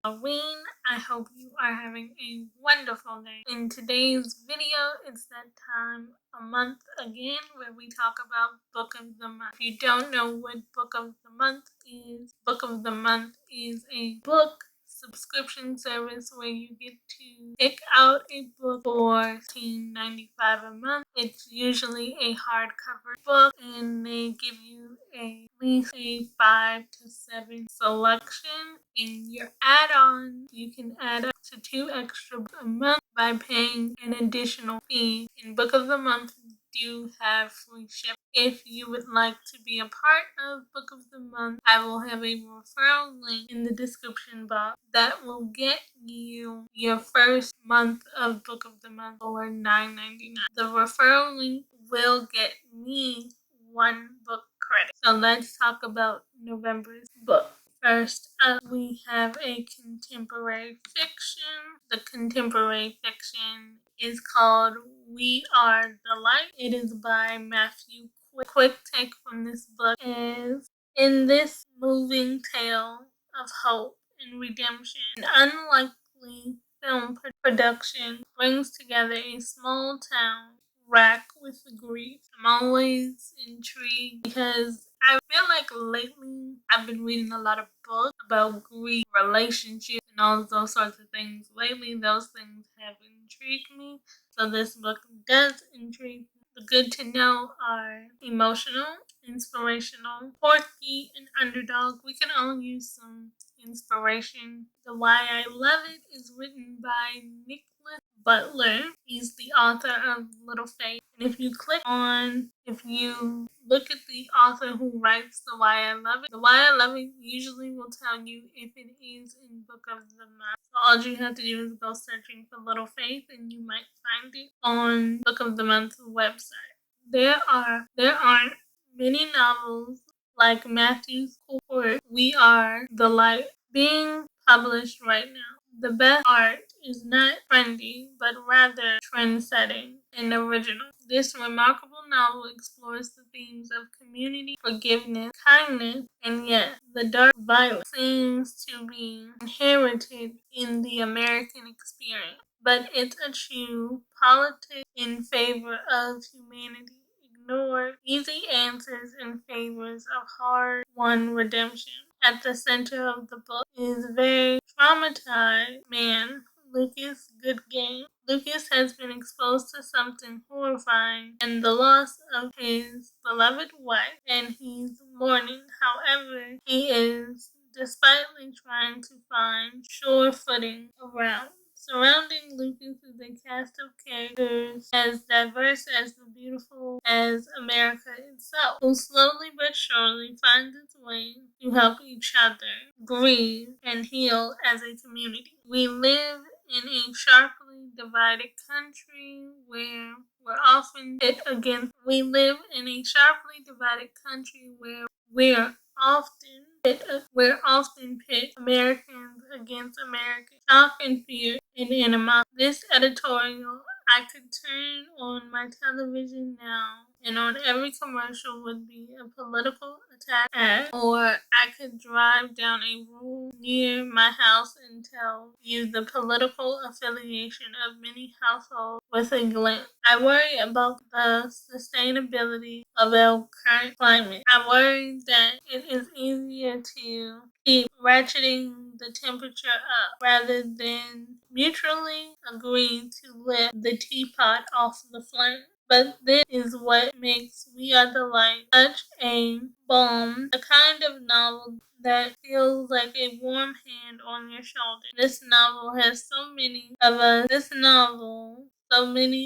Halloween. I hope you are having a wonderful day. In today's video, it's that time a month again where we talk about Book of the Month. If you don't know what Book of the Month is a book subscription service where you get to pick out a book for $14.95 a month. It's usually a hardcover book and they give you at least a 5 to 7 selection. In your add-on, you can add up to 2 extra a month by paying an additional fee. In Book of the Month, do have free shipping. If you would like to be a part of Book of the Month, I will have a referral link in the description box that will get you your first month of Book of the Month for $9.99. The referral link will get me 1 book credit. So let's talk about November's book. First up, we have a contemporary fiction. The contemporary fiction is called We Are the Light. It is by Matthew Quick. Quick take from this book is, in this moving tale of hope and redemption, an unlikely film production brings together a small town racked with grief. I'm always intrigued because I feel like lately I've been reading a lot of books about grief, relationships, and all those sorts of things. Lately, those things have intrigued me, so this book does intrigue me. The good to know are emotional, inspirational, quirky, and underdog. We can all use some inspiration. The Why I Love It is written by Nicholas Butler. He's the author of Little Faith. And if you look at the author who writes The Why I Love It, The Why I Love It usually will tell you if it is in Book of the Month. So all you have to do is go searching for Little Faith and you might find it on Book of the Month website. There aren't many novels like Matthew's Court, We Are the Light, being published right now. The best art is not trendy, but rather trend-setting and original. This remarkable novel explores the themes of community, forgiveness, kindness, and yet the dark violence seems to be inherited in the American experience. But it's a true politics in favor of humanity. Ignore easy answers in favors of hard-won redemption. At the center of the book is a very traumatized man, Lucas Goodgame. Lucas has been exposed to something horrifying and the loss of his beloved wife, and he's mourning. However, he is despitely trying to find sure footing around. Surrounding Lucas is a cast of characters as diverse as the beautiful as America itself, who slowly but surely finds its way to help each other grieve and heal as a community. We live in a sharply divided country where we're often pit Americans against Americans, shock and fear and animosity. This editorial I could turn on my television now, and on every commercial would be a political attack ad, or I could drive down a road near my house and tell you the political affiliation of many households with a glance. I worry about the sustainability of our current climate. I worry that it is easier to keep ratcheting the temperature up rather than mutually agree to lift the teapot off the flame. But this is what makes We Are the Light such a balm, a kind of novel that feels like a warm hand on your shoulder. So many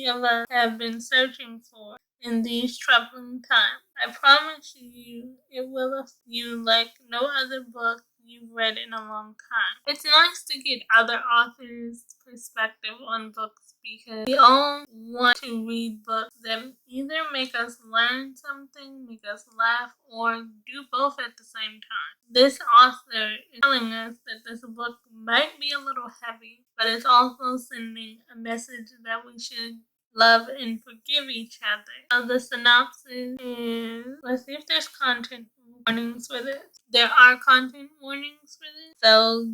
of us have been searching for in these troubling times. I promise you it will affect you like no other book you've read in a long time. It's nice to get other authors' perspective on books because we all want to read books that either make us learn something, make us laugh, or do both at the same time. This author is telling us that this book might be a little heavy, but it's also sending a message that we should love and forgive each other. So the synopsis is, let's see if there's content warnings for this. There are content warnings for this, so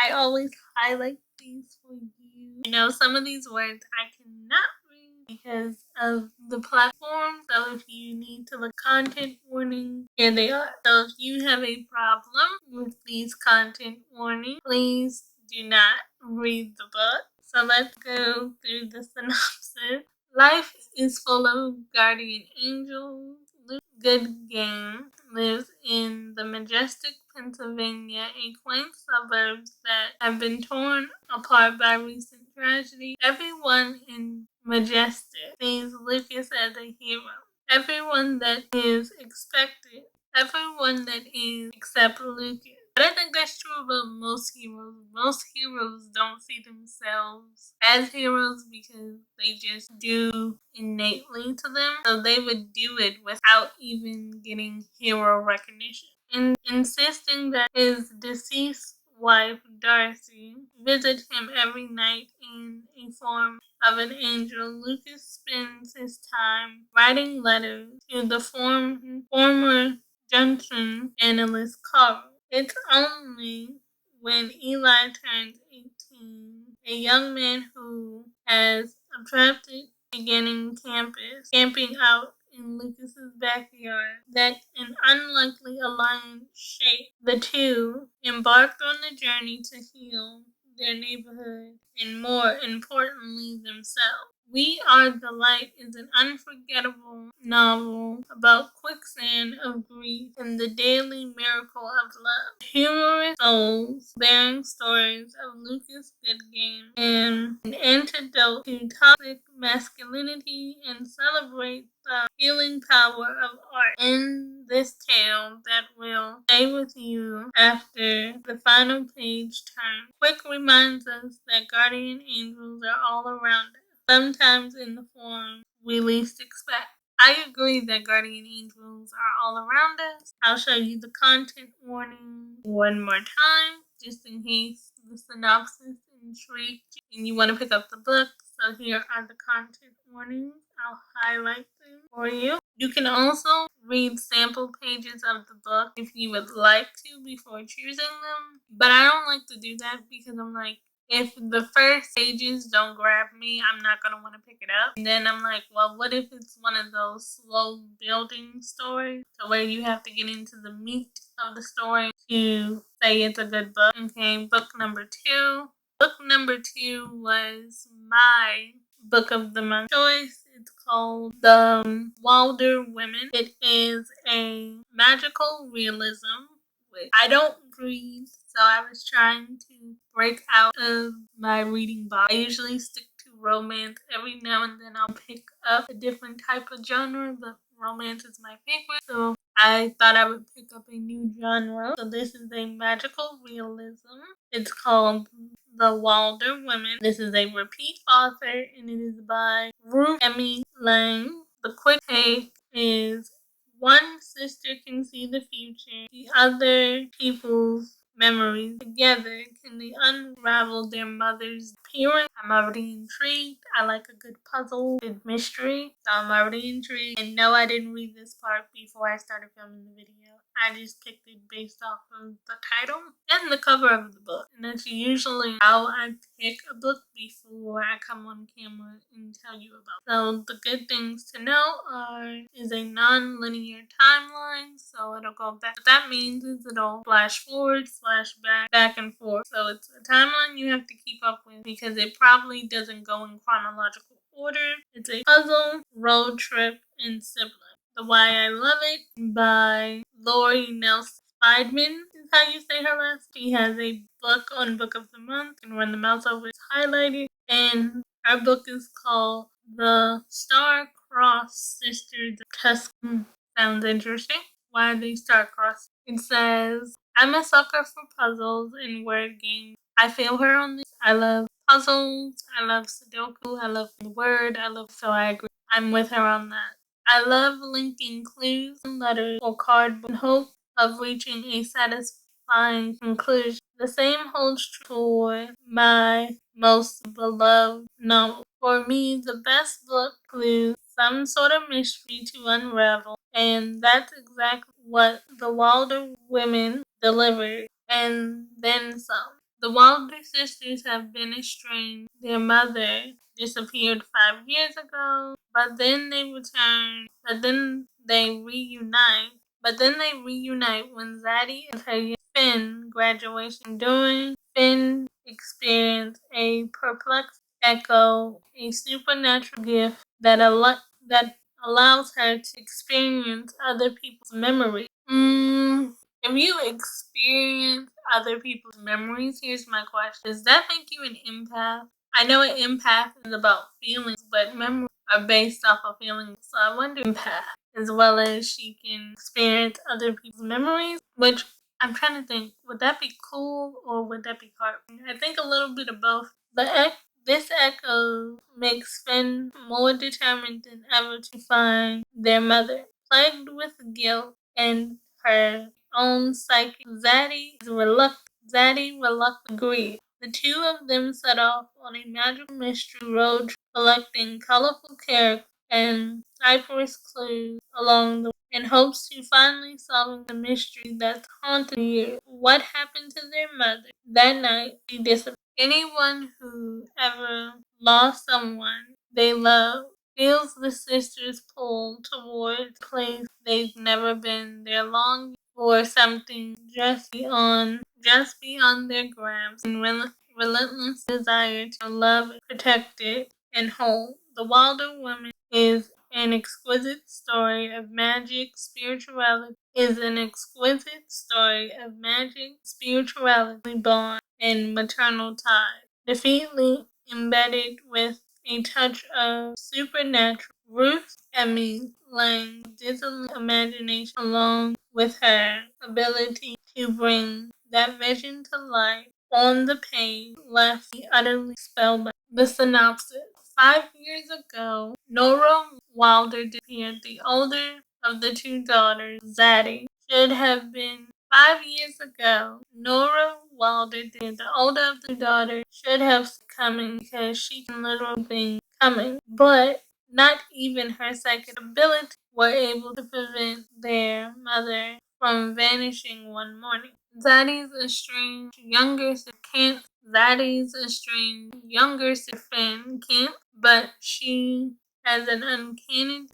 I always highlight these for you. You know, some of these words I cannot read because of the platform. So if you need to look content warning, here they are. So if you have a problem with these content warnings, please do not read the book. So let's go through the synopsis. Life is full of guardian angels. Luke Goodgame lives in the majestic Pennsylvania, a quaint suburbs that have been torn apart by recent tragedy. Everyone in Majestic sees Lucas as a hero. Everyone that is expected. Everyone that is except Lucas. But I think that's true about most heroes. Most heroes don't see themselves as heroes because they just do innately to them. So they would do it without even getting hero recognition. Insisting that his deceased wife, Darcy, visit him every night in a form of an angel, Lucas spends his time writing letters to the former Junction analyst Carl. It's only when Eli turns 18, a young man who has attracted beginning camping out in Lucas's backyard, that an unlikely alliance shaped. The two embarked on the journey to heal their neighborhood and, more importantly, themselves. We Are the Light is an unforgettable novel about quicksand of grief and the daily miracle of love. Humorous souls bearing stories of Lucas Goodgame and an antidote to toxic masculinity and celebrate the healing power of art in this tale that will stay with you after the final page turns. Quick reminds us that guardian angels are all around us, sometimes in the form we least expect. I agree that guardian angels are all around us. I'll show you the content warning one more time, just in case the synopsis intrigued you and you want to pick up the book. So here are the content warnings. I'll highlight them for you. You can also read sample pages of the book if you would like to before choosing them. But I don't like to do that because I'm like, if the first pages don't grab me, I'm not going to want to pick it up. And then I'm like, well, what if it's one of those slow building stories to where you have to get into the meat of the story to say it's a good book? Okay, book number 2. Book number 2 was my book of the month choice. It's called The Wilder Women. It is a magical realism. I don't read, so I was trying to break out of my reading box. I usually stick to romance. Every now and then I'll pick up a different type of genre, but romance is my favorite. So I thought I would pick up a new genre. So this is a magical realism. It's called The Wilder Women. This is a repeat author and it is by Ruth Emmy Lang. The quick take is one sister can see the future, the other people's memories. Together, can they unravel their mother's appearance? I'm already intrigued. I like a good puzzle, good mystery, so I'm already intrigued. And no, I didn't read this part before I started filming the video. I just picked it based off of the title and the cover of the book. And that's usually how I pick a book before I come on camera and tell you about it. So the good things to know is a non-linear timeline, so it'll go back. What that means is it'll flash forward, flash back and forth. So it's a timeline you have to keep up with because it probably doesn't go in chronological order. It's a puzzle, road trip, and sibling. The Why I Love It by Lori Nelson Spiedman is how you say her last. She has a book on Book of the Month, and when the mouse over is highlighted, and her book is called The Star-Crossed Sisters of Tuscan. Sounds interesting. Why are they star-crossed? It says, I'm a sucker for puzzles and word games. I feel her on this. I love puzzles. I love Sudoku. I love the word. So I agree. I'm with her on that. I love linking clues and letters or cardboard in hope of reaching a satisfying conclusion. The same holds true for my most beloved novel. For me, the best book includes some sort of mystery to unravel, and that's exactly what The Wilder Women delivered, and then some. The Wilder sisters have been estranged. Their mother disappeared 5 years ago, but then they return. But then they reunite. When Zaddy and her Finn graduation. During Finn experience a perplexed Echo, a supernatural gift that allows her to experience other people's memories. If you experience other people's memories, here's my question. Does that make you an empath? I know an empath is about feelings, but memories are based off of feelings. So I wonder empath, as well as she can experience other people's memories, which I'm trying to think, would that be cool or would that be hard? I think a little bit of both. This echo makes Finn more determined than ever to find their mother. Plagued with guilt and her own psyche, Zaddy reluctantly agreed. The two of them set off on a magical mystery road collecting colorful characters and cypress clues along the way in hopes to finally solving the mystery that's haunted the years. What happened to their mother? That night, she disappeared. Anyone who ever lost someone they love feels the sisters' pull towards a place they've never been. Their longing for something just beyond their grasp, and relentless desire to love, protect it, and hold. The Wilder Woman is an exquisite story of magic, spirituality, bond, and maternal ties. Defeatedly embedded with a touch of supernatural. Ruth Emmy Lang's dazzling imagination, along with her ability to bring that vision to life on the page, left me utterly spellbound. The synopsis. 5 years ago, Nora Wilder disappeared. The older of the two daughters, Zaddy, should have been 5 years ago. Nora Wilder did. The older of the two daughters should have coming because she can literally think coming, but not even her psychic ability were able to prevent their mother from vanishing one morning. Zaddy's estranged younger sister can't. Zaddy's estranged younger sister Finn can't, but she has an uncanny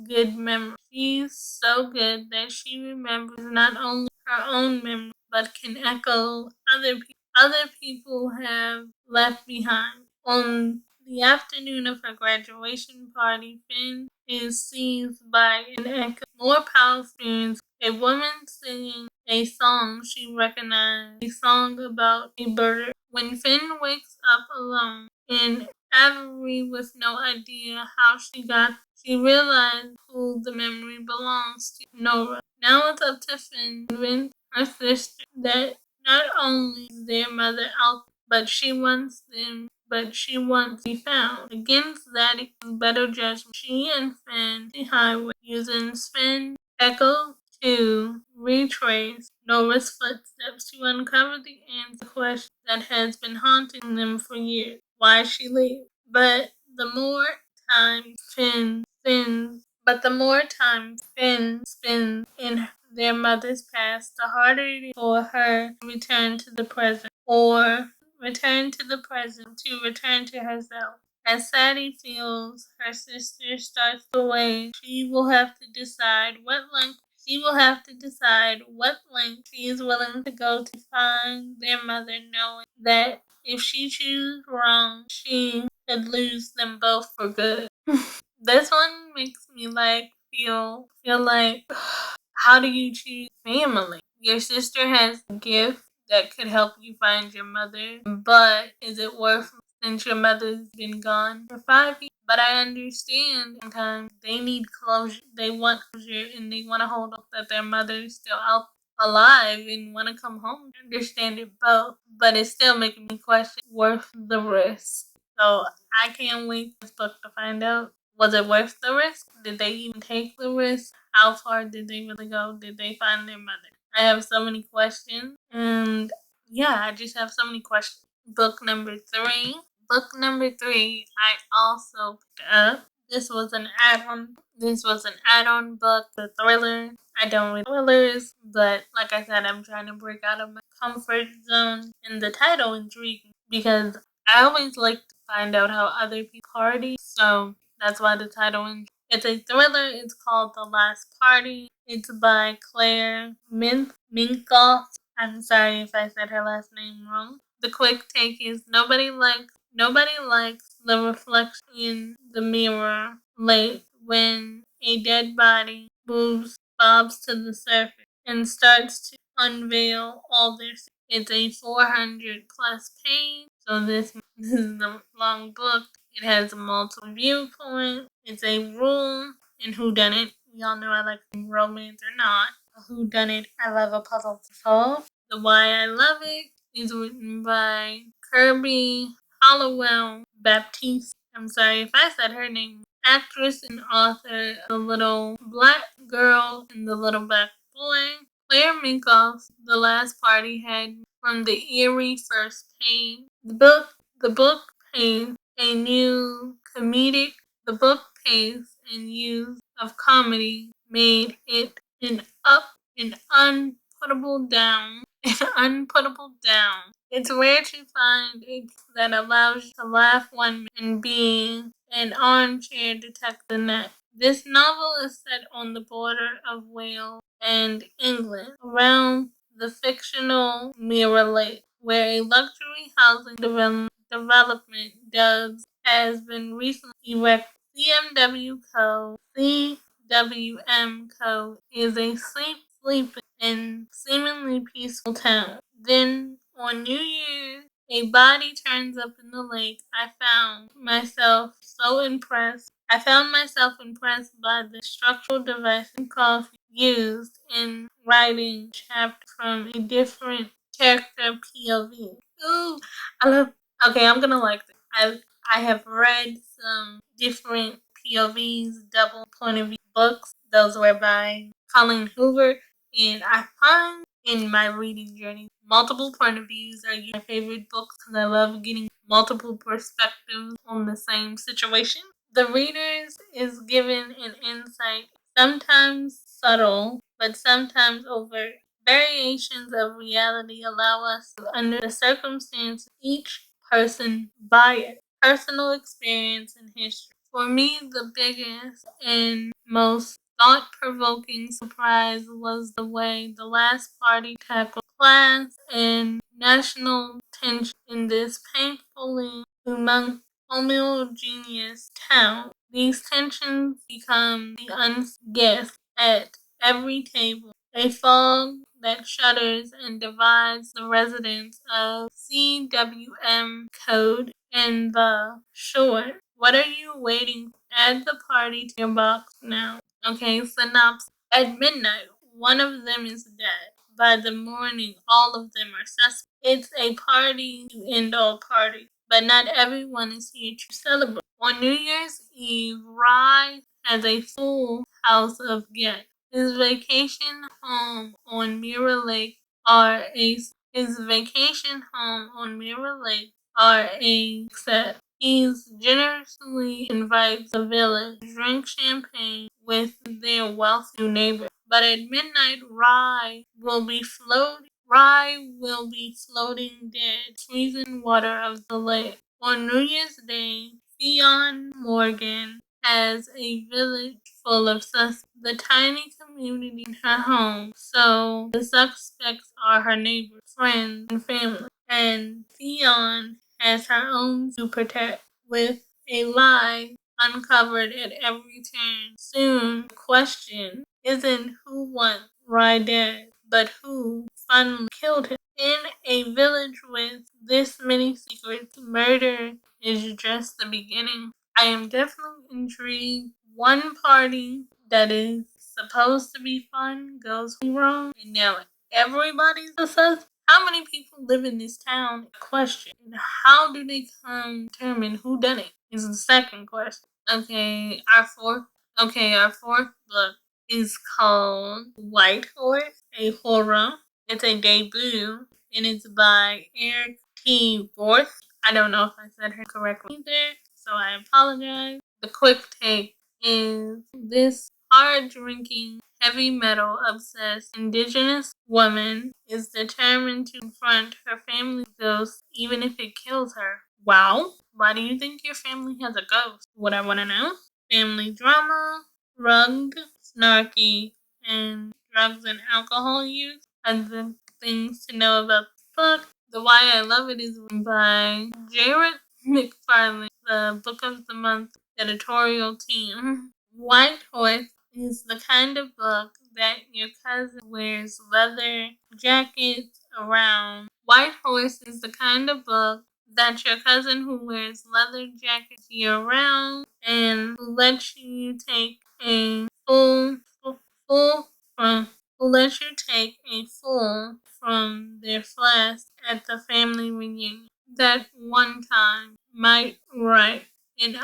good memory. She's so good that she remembers not only her own memory, but can echo other people have left behind. On the afternoon of her graduation party, Finn is seized by an echo. More powerful experience. A woman singing a song she recognized, a song about a bird. When Finn wakes up alone in Avery with no idea how she realized who the memory belongs to, Nora. Now it's up to Finn to convince her sister that not only is their mother out, but she wants to be found. Against Zaddy's better judgment, she and Finn the highway using Finn Echo to retrace Nora's footsteps to uncover the answer question that has been haunting them for years. Why she leave? The more time Finn spends in their mother's past, the harder it is for her to return to the present, to return to herself. As Sadie feels her sister starts to wane, she will have to decide what length she is willing to go to find their mother, knowing that if she chooses wrong, she could lose them both for good. This one makes me feel like how do you choose family? Your sister has a gift that could help you find your mother, but is it worth it since your mother's been gone for 5 years? But I understand sometimes they need closure. They want closure and they want to hold up that their mother is still out alive and want to come home. I understand it both, but it's still making me question worth the risk. So I can't wait for this book to find out. Was it worth the risk? Did they even take the risk? How far did they really go? Did they find their mother? I have so many questions. And yeah, I just have so many questions. Book number 3. I also picked up. This was an add-on book, the thriller. I don't read thrillers, but like I said, I'm trying to break out of my comfort zone. And the title intrigued me because I always like to find out how other people party. So that's why the title intrigued. It's a thriller. It's called The Last Party. It's by Claire Minkoff. I'm sorry if I said her last name wrong. The quick take is nobody likes the reflection in the mirror late when a dead body bobs to the surface and starts to unveil all their secrets. It's a 400 plus page, so this is a long book. It has multiple viewpoints. It's a rule in whodunit. We all know I like romance or not. A whodunit, I love a puzzle to solve. The Why I Love It is written by Kirby Hollowell Baptiste. I'm sorry if I said her name. Actress and author of The Little Black Girl and The Little Black Boy. Claire Minkoff's The Last Party had from the eerie first page. The book paints a new comedic. The book paints and use of comedy made it an unputtable down. An unputtable down. It's rare to find a book that allows you to laugh one minute and be an armchair detective the next. This novel is set on the border of Wales and England, around the fictional Mirror Lake, where a luxury housing development has been recently erected. CWM Co. is a sleeping and seemingly peaceful town. Then, on New Year's, a body turns up in the lake. I found myself impressed by the structural device and coffee used in writing chapters from a different character POV. Ooh, I love. Okay, I'm gonna like this. I have read some different POVs, double point of view books. Those were by Colleen Hoover, and I find in my reading journey, multiple point of views are my favorite books because I love getting multiple perspectives on the same situation. The readers is given an insight, sometimes subtle, but sometimes overt. Variations of reality allow us to under the circumstances each person bias, personal experience, and history. For me, the biggest and most thought-provoking surprise was the way The Last Party tackled class and national tension in this painfully homogeneous town. These tensions become the unguessed at every table, a fog that shudders and divides the residents of CWM Code and the shore. What are you waiting for? Add the party to your box now. Okay, synopsis. At midnight, one of them is dead. By the morning, all of them are suspect. It's a party to end all parties, but not everyone is here to celebrate. On New Year's Eve, Rye has a full house of guests. His vacation home on Mirror Lake are a his vacation home on Mirror Lake are a set. He generously invites the village to drink champagne with their wealthy neighbors. But at midnight, Rye will be floating dead, freezing water of the lake. On New Year's Day, Fionn Morgan has a village full of suspects, the tiny community in her home. So the suspects are her neighbors, friends, and family. And Fionn has her own to protect, with a lie uncovered at every turn. Soon, the question isn't who wants Rye dead, but who finally killed him. In a village with this many secrets, murder is just the beginning. I am definitely intrigued. One party that is supposed to be fun goes wrong, and now everybody's a suspect. How many people live in this town? Question. And how do they determine who done it? Is the second question. Our fourth book is called White Horse, a horror. It's a debut, and it's by Eric T. Worth. I don't know if I said her correctly there, so I apologize. The quick take is this hard drinking, heavy metal obsessed indigenous woman is determined to confront her family's ghost even if it kills her. Wow, why do you think your family has a ghost? What I want to know? Family drama, rugged, snarky, and drugs and alcohol use are the things to know about this book. The Why I Love It is by Jared McFarlane, the Book of the Month editorial team. White Horse is the kind of book that your cousin wears leather jackets around. White Horse is the kind of book that your cousin who wears leather jackets year round and who lets you take a full from who lets you take a full from their flask at the family reunion. That one time might right. It's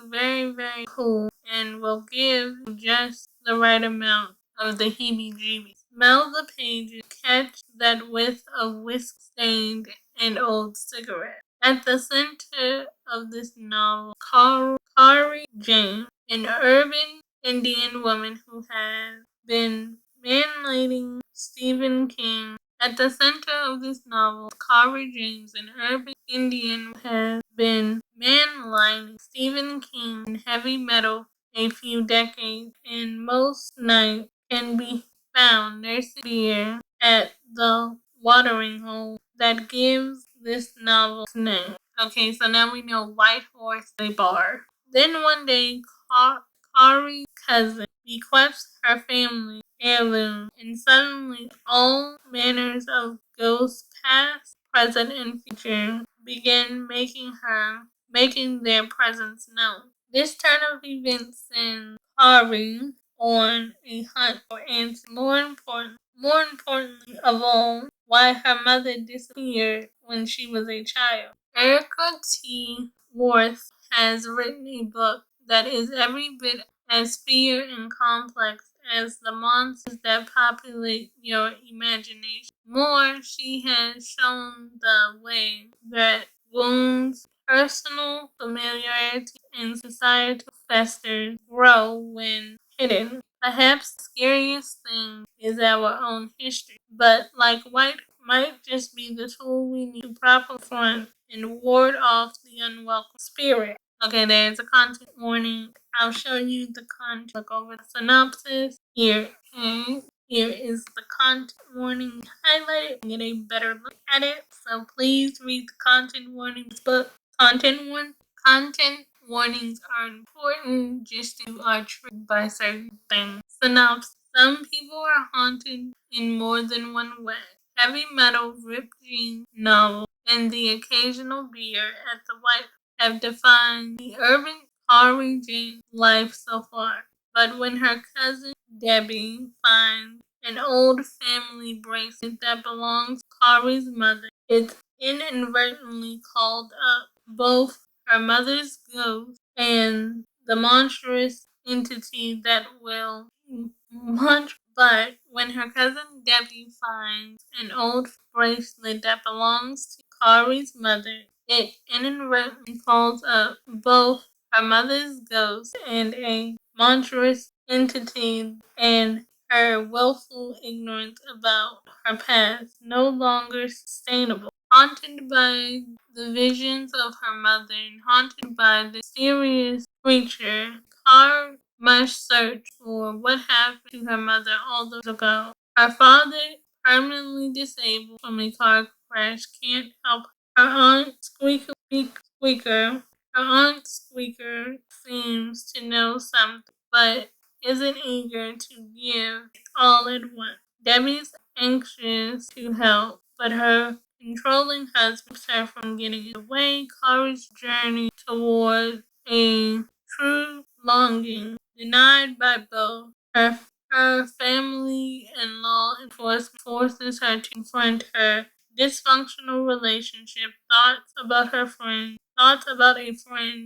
very, very cool and will give just the right amount of the heebie-jeebies. Smell the pages, catch that whiff of whisk-stained and old cigarette. At the center of this novel, Kari James, an urban Indian woman who has been manlighting Stephen King. At the center of this novel, Kari James, an urban Indian who has been manlighting Stephen King in heavy metal a few decades, and most nights can be found nursing beer at the watering hole that gives this novel its name. Okay, so now we know White Horse a bar. Then one day, Kari's cousin bequeaths her family heirloom, and suddenly all manners of ghosts, past, present, and future, begin making their presence known. This turn of events sends Kari on a hunt for answers. More importantly of all, why her mother disappeared when she was a child. Erica T. Worth has written a book that is every bit as fear and complex as the monsters that populate your imagination. More, she has shown the way that wounds, personal familiarity, and societal festers grow when hidden. Perhaps the scariest thing is our own history, but like white might just be the tool we need to properly front and ward off the unwelcome spirit. Okay, there's a content warning. I'll show you the content. Look over the synopsis here. And here is the content warning highlighted. Get a better look at it. So please read the content warnings book. Content warnings are important just to are triggered by certain things. Synopsis. Some people are haunted in more than one way. Heavy metal, ripped jeans, novel, and the occasional beer at the White have defined the urban Kari James life so far. But when her cousin Debbie finds an old family bracelet that belongs to Kari's mother, it's inadvertently called up both her mother's ghost and the monstrous entity that will munch. But when her cousin Debbie finds an old bracelet that belongs to Kari's mother, it inadvertently calls up both her mother's ghost and a monstrous entity, and her willful ignorance about her past no longer sustainable. Haunted by the visions of her mother and haunted by the mysterious creature, Car must search for what happened to her mother all those ago. Her father, permanently disabled from a car crash, can't help her. Her aunt Squeaker seems to know something, but isn't eager to give all at once. Debbie's anxious to help, but her controlling husband keeps her from getting in the way. Cora's journey toward a true longing, denied by both her family and law enforcement, forces her to confront her dysfunctional relationship, thoughts about a friend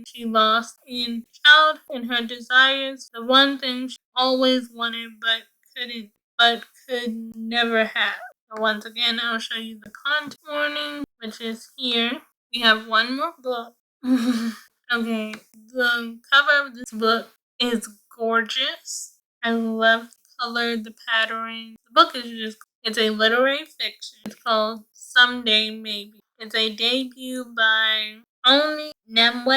she lost in childhood, and her desires, the one thing she always wanted but could never have. So once again, I'll show you the content warning, which is here. We have one more book. Okay, the cover of this book is gorgeous. I love the color, the pattern. The book is it's a literary fiction. It's called Someday Maybe. It's a debut by Oni Nembe.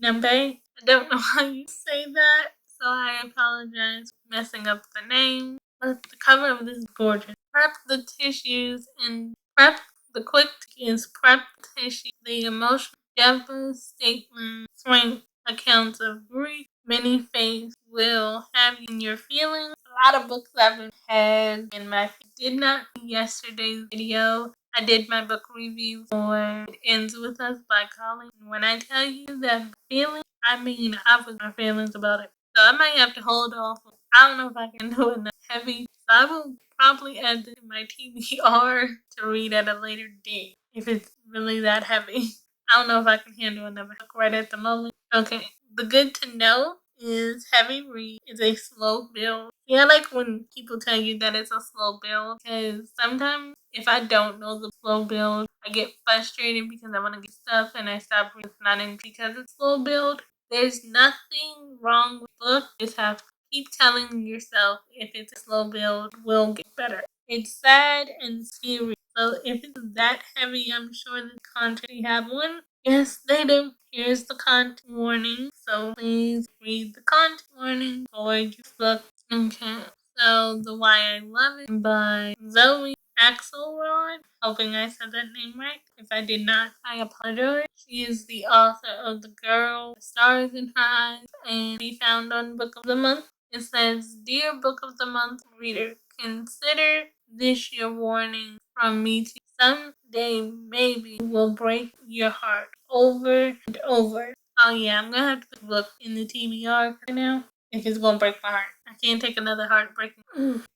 I don't know how you say that, so I apologize for messing up the name. But the cover of this is gorgeous. Prep the tissues and prep the quick is prep tissue. The emotional devastating frank accounts of grief many face will have you in your feelings. A lot of books I've had in my did not see yesterday's video. I did my book review for It Ends With Us by Colleen. When I tell you that feeling, I mean I was my feelings about it. So I might have to hold off. I don't know if I can do enough heavy. So I will probably add this to my TBR to read at a later date if it's really that heavy. I don't know if I can handle another book right at the moment. Okay, the good to know is heavy read is a slow build. Yeah, I like when people tell you that it's a slow build because sometimes if I don't know the slow build, I get frustrated because I want to get stuff and I stop reading. It's not in because it's slow build. There's nothing wrong with the book. You just have to keep telling yourself if it's a slow build, it will get better. It's sad and serious. So if it's that heavy, I'm sure the content you have one. Yes, they do. Here's the content warning. So please read the content warning before you book. Okay. So the Why I Love It by Zoe Axelrod. Hoping I said that name right. If I did not, I apologize. She is the author of The Girl, The Stars in Her Eyes, and be found on Book of the Month. It says, Dear Book of the Month reader, consider this your warning from me to someday maybe will break your heart over and over. Oh yeah, I'm gonna have to put the book in the TBR right now if it's gonna break my heart. I can't take another heartbreaking.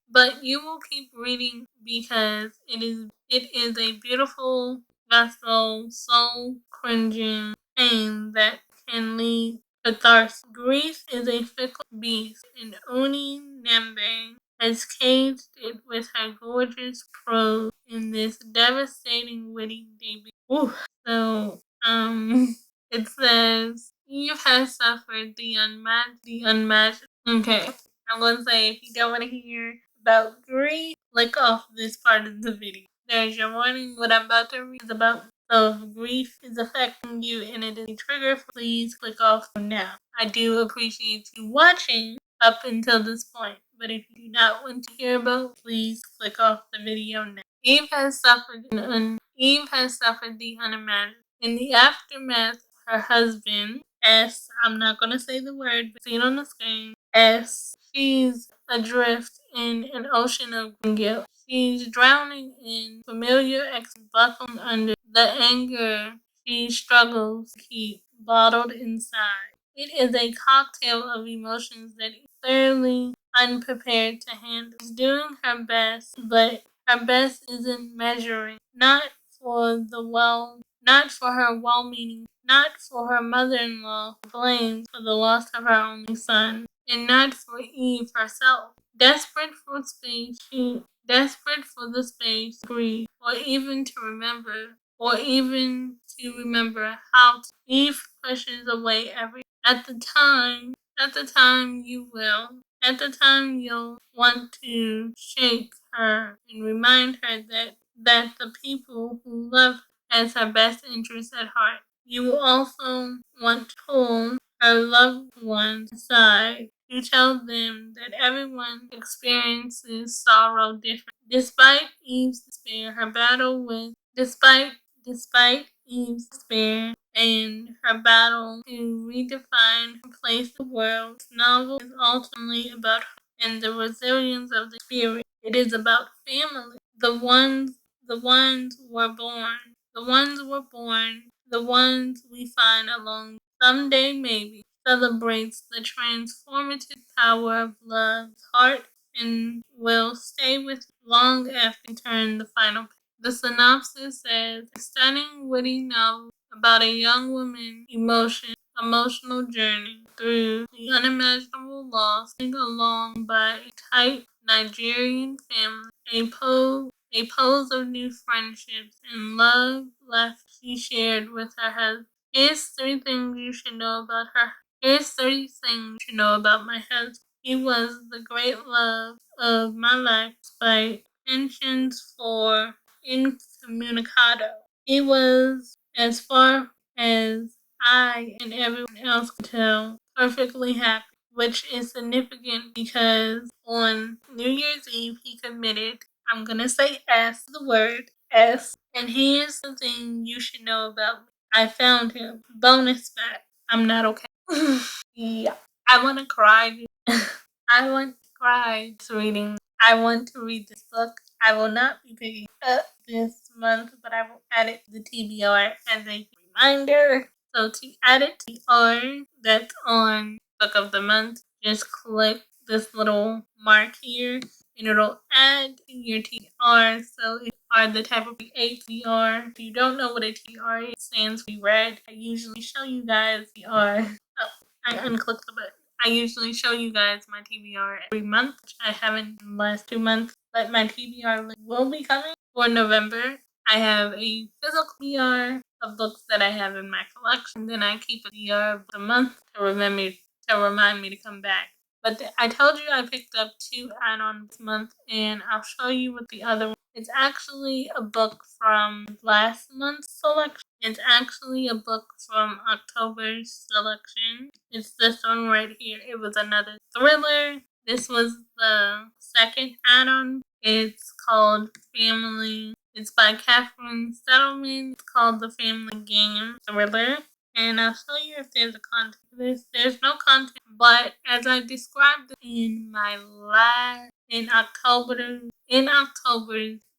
But you will keep reading because it is a beautiful vessel, soul cringing pain that can lead catharsis. Grief is a fickle beast, and Uni Nembe has caged it with her gorgeous prose in this devastating witty debut. Ooh. So, it says, Eve has suffered the unmatched. Okay, I'm gonna say if you don't want to hear about grief, click off this part of the video. There's your warning. What I'm about to read is about. So if grief is affecting you and it is a trigger, please click off now. I do appreciate you watching up until this point, but if you do not want to hear about, please click off the video now. Eve has suffered the unimaginable. In the aftermath, her husband, S, I'm not gonna say the word, but see it on the screen. S, she's adrift in an ocean of guilt. She's drowning in familiar buckling under the anger she struggles to keep bottled inside. It is a cocktail of emotions that is thoroughly unprepared to handle. She's doing her best, but her best isn't measuring. Not for her well-meaning, not for her mother-in-law blamed for the loss of her only son, and not for Eve herself. Desperate for the space to breathe, or even to remember how to. Eve pushes away every. At the time you will. At the time you'll want to shake her and remind her that the people who love her has her best interests at heart. You will also want to pull her loved ones aside to tell them that everyone experiences sorrow differently. Despite Eve's despair, her battle with despite Eve's despair and her battle to redefine her place in the world, this novel is ultimately about her and the resilience of the spirit. It is about family. The ones were born. The ones were born. The ones we find along someday maybe celebrates the transformative power of love's heart and will stay with you long after you turn the final page. The synopsis says, a stunning, witty novel about a young woman's emotional journey through the unimaginable loss, along by a tight Nigerian family, a pose of new friendships and love left she shared with her husband. Here's 3 things you should know about her. Here's 30 things you should know about my husband. He was the great love of my life despite tensions for incommunicado. He was, as far as I and everyone else could tell, perfectly happy, which is significant because on New Year's Eve he committed, I'm gonna say S, the word S, and here's the thing you should know about me. I found him. Bonus fact, I'm not okay. Yeah. I wanna cry. I want to cry reading. I want to read this book. I will not be picking up this month, but I will add it to the TBR as a reminder. So to add it to the R that's on Book of the Month, just click this little mark here and it'll add to your TBR. So if you are the type of ATR, if you don't know what a TBR is, it stands for read. I usually show you guys the R. Oh, I unclicked the button. I usually show you guys my TBR every month, which I haven't in the last 2 months, but my TBR will be coming for November. I have a physical TBR of books that I have in my collection, then I keep a TBR of the month to remind me to come back. But I told you I picked up 2 add-ons this month, and I'll show you what the other one. It's actually a book from last month's selection. It's actually a book from October's selection. It's this one right here. It was another thriller. This was the second add-on. It's called Family. It's by Catherine Settleman. It's called The Family Game Thriller. And I'll show you if there's a content for this. There's no content, but as I described in my in October's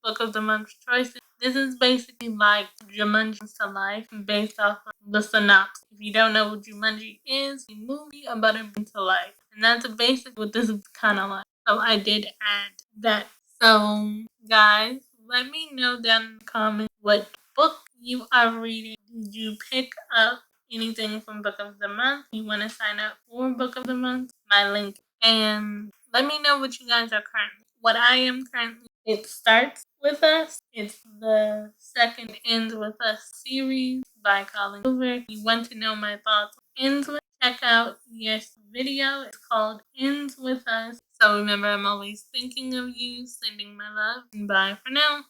Book of the Month choices, this is basically like Jumanji to Life based off of the synopsis. If you don't know what Jumanji is, a movie about a bring to life. And that's basically what this is kind of like. So I did add that. So guys, let me know down in the comments what book you are reading. Did you pick up anything from Book of the Month? You want to sign up for Book of the Month? My link. And let me know what you guys are currently. What I am currently. It starts with us. It's the second Ends with Us series by Colin Hoover. If you want to know my thoughts on Ends with, check out yesterday's video. It's called Ends with Us. So remember, I'm always thinking of you, sending my love, and bye for now.